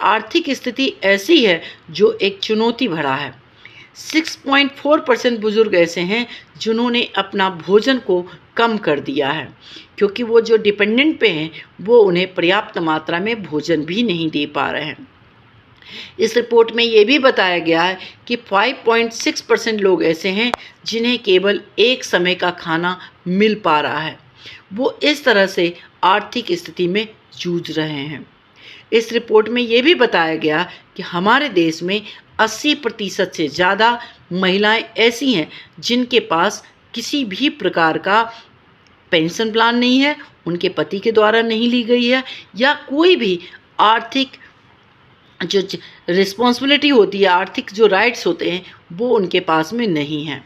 आर्थिक स्थिति ऐसी है जो एक चुनौती भरा है। 6.4% बुजुर्ग ऐसे हैं जिन्होंने अपना भोजन को कम कर दिया है, क्योंकि वो जो डिपेंडेंट पे हैं वो उन्हें पर्याप्त मात्रा में भोजन भी नहीं दे पा रहे हैं। इस रिपोर्ट में ये भी बताया गया है कि 5.6% लोग ऐसे हैं जिन्हें केवल एक समय का खाना मिल पा रहा है। वो इस तरह से आर्थिक स्थिति में जूझ रहे हैं। इस रिपोर्ट में ये भी बताया गया कि हमारे देश में 80% से ज़्यादा महिलाएं ऐसी हैं जिनके पास किसी भी प्रकार का पेंशन प्लान नहीं है, उनके पति के द्वारा नहीं ली गई है, या कोई भी आर्थिक जो रिस्पॉन्सिबिलिटी होती है, आर्थिक जो राइट्स होते हैं वो उनके पास में नहीं है।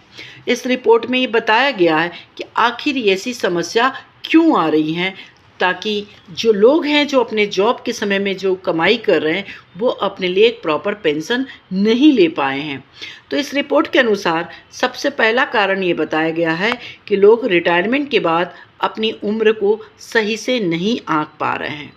इस रिपोर्ट में ये बताया गया है कि आखिर ऐसी समस्या क्यों आ रही हैं, ताकि जो लोग हैं जो अपने जॉब के समय में जो कमाई कर रहे हैं वो अपने लिए एक प्रॉपर पेंशन नहीं ले पाए हैं। तो इस रिपोर्ट के अनुसार सबसे पहला कारण ये बताया गया है कि लोग रिटायरमेंट के बाद अपनी उम्र को सही से नहीं आंक पा रहे हैं।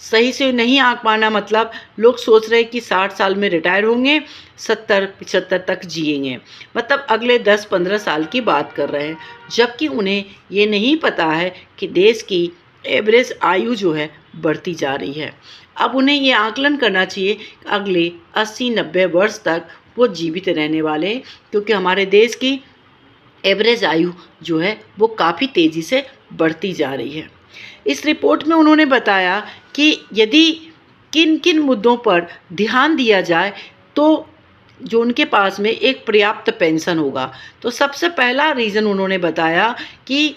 सही से नहीं आंक पाना मतलब लोग सोच रहे हैं कि 60 साल में रिटायर होंगे, 70-75 तक जिएंगे, मतलब अगले 10-15 साल की बात कर रहे हैं, जबकि उन्हें ये नहीं पता है कि देश की एवरेज आयु जो है बढ़ती जा रही है। अब उन्हें ये आकलन करना चाहिए कि अगले 80-90 वर्ष तक वो जीवित रहने वाले हैं, क्योंकि हमारे देश की एवरेज आयु जो है वो काफ़ी तेज़ी से बढ़ती जा रही है। इस रिपोर्ट में उन्होंने बताया कि यदि किन किन मुद्दों पर ध्यान दिया जाए तो जो उनके पास में एक पर्याप्त पेंशन होगा। तो सबसे पहला रीज़न उन्होंने बताया कि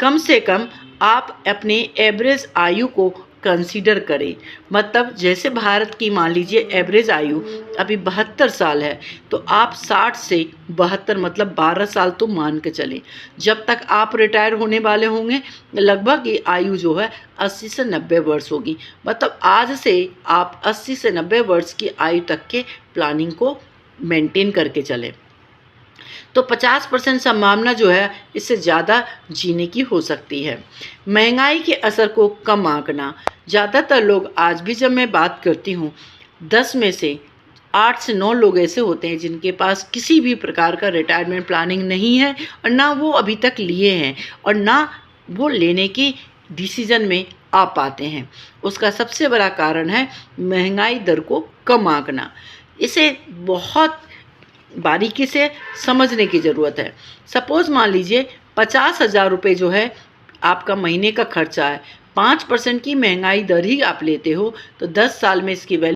कम से कम आप अपने एवरेज आयु को कंसीडर करें। मतलब जैसे भारत की मान लीजिए एवरेज आयु अभी 72 साल है, तो आप 60 से 72 मतलब 12 साल तो मान के चलें। जब तक आप रिटायर होने वाले होंगे लगभग ये आयु जो है 80 से 90 वर्ष होगी। मतलब आज से आप 80 से 90 वर्ष की आयु तक के प्लानिंग को मेंटेन करके चलें, तो 50% संभावना जो है इससे ज़्यादा जीने की हो सकती है। महंगाई के असर को कम आंकना, ज़्यादातर लोग आज भी जब मैं बात करती हूँ 10 में से 8 से 9 लोग ऐसे होते हैं जिनके पास किसी भी प्रकार का रिटायरमेंट प्लानिंग नहीं है, और ना वो अभी तक लिए हैं और ना वो लेने की डिसीज़न में आ पाते हैं। उसका सबसे बड़ा कारण है महंगाई दर को कम आंकना। इसे बहुत बारीकी से समझने की ज़रूरत है। सपोज़ मान लीजिए 50,000 रुपये जो है आपका महीने का खर्चा है, 5% की महंगाई दर ही आप लेते हो, तो 10 साल में इसकी वैल्यू